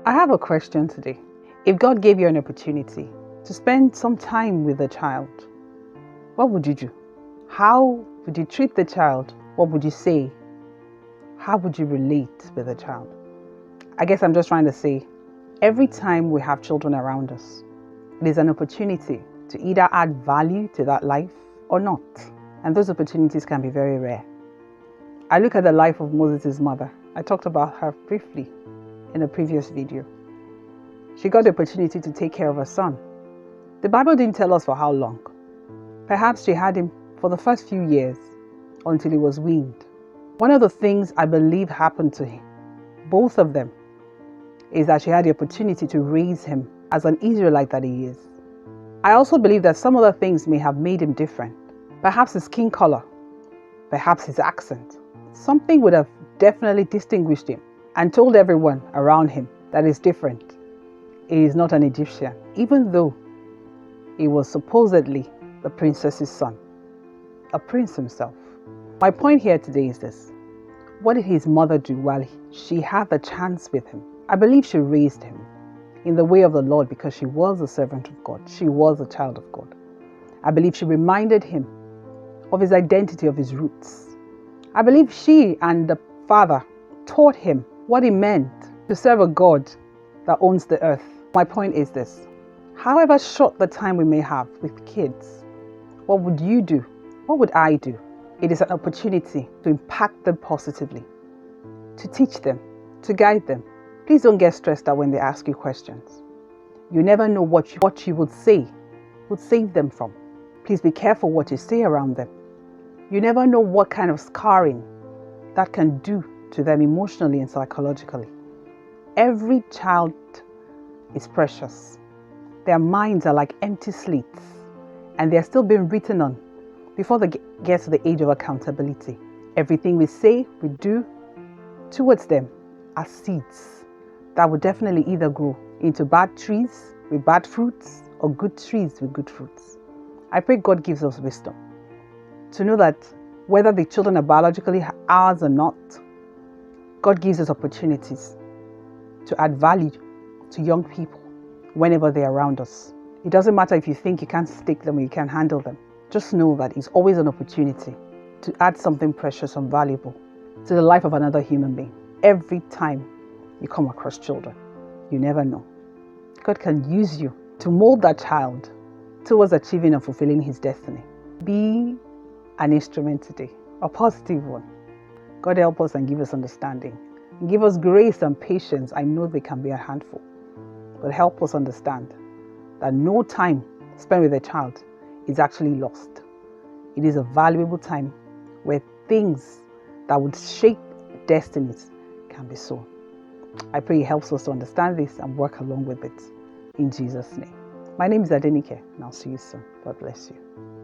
I have a question today. If God gave you an opportunity to spend some time with a child, what would you do? How would you treat the child? What would you say? How would you relate with the child? I guess I'm just trying to say, every time we have children around us, it is an opportunity to either add value to that life or not. And those opportunities can be very rare. I look at the life of Moses' mother. I talked about her briefly in a previous video. She got the opportunity to take care of her son. The Bible didn't tell us for how long. Perhaps she had him for the first few years until he was weaned. One of the things I believe happened to him, both of them, is that she had the opportunity to raise him as an Israelite that he is. I also believe that some other things may have made him different. Perhaps his skin color, perhaps his accent. Something would have definitely distinguished him and told everyone around him that he's different. He is not an Egyptian, even though he was supposedly the princess's son, a prince himself. My point here today is this. What did his mother do while she had the chance with him? I believe she raised him in the way of the Lord because she was a servant of God. She was a child of God. I believe she reminded him of his identity, of his roots. I believe she and the father taught him what it meant to serve a God that owns the earth. My point is this. However short the time we may have with kids, what would you do? What would I do? It is an opportunity to impact them positively, to teach them, to guide them. Please don't get stressed out when they ask you questions. You never know what you would say would save them from. Please be careful what you say around them. You never know what kind of scarring that can do to them emotionally and psychologically. Every child is precious. Their minds are like empty slates, and they're still being written on before they get to the age of accountability. Everything we say, we do towards them are seeds that will definitely either grow into bad trees with bad fruits or good trees with good fruits. I pray God gives us wisdom to know that whether the children are biologically ours or not, God gives us opportunities to add value to young people whenever they're around us. It doesn't matter if you think you can't stick them or you can't handle them. Just know that it's always an opportunity to add something precious and valuable to the life of another human being. Every time you come across children, you never know. God can use you to mold that child towards achieving and fulfilling his destiny. Be an instrument today, a positive one. God help us and give us understanding. Give us grace and patience. I know they can be a handful, but help us understand that no time spent with a child is actually lost. It is a valuable time where things that would shape destinies can be sown. I pray it helps us to understand this and work along with it. In Jesus' name. My name is Adenike, and I'll see you soon. God bless you.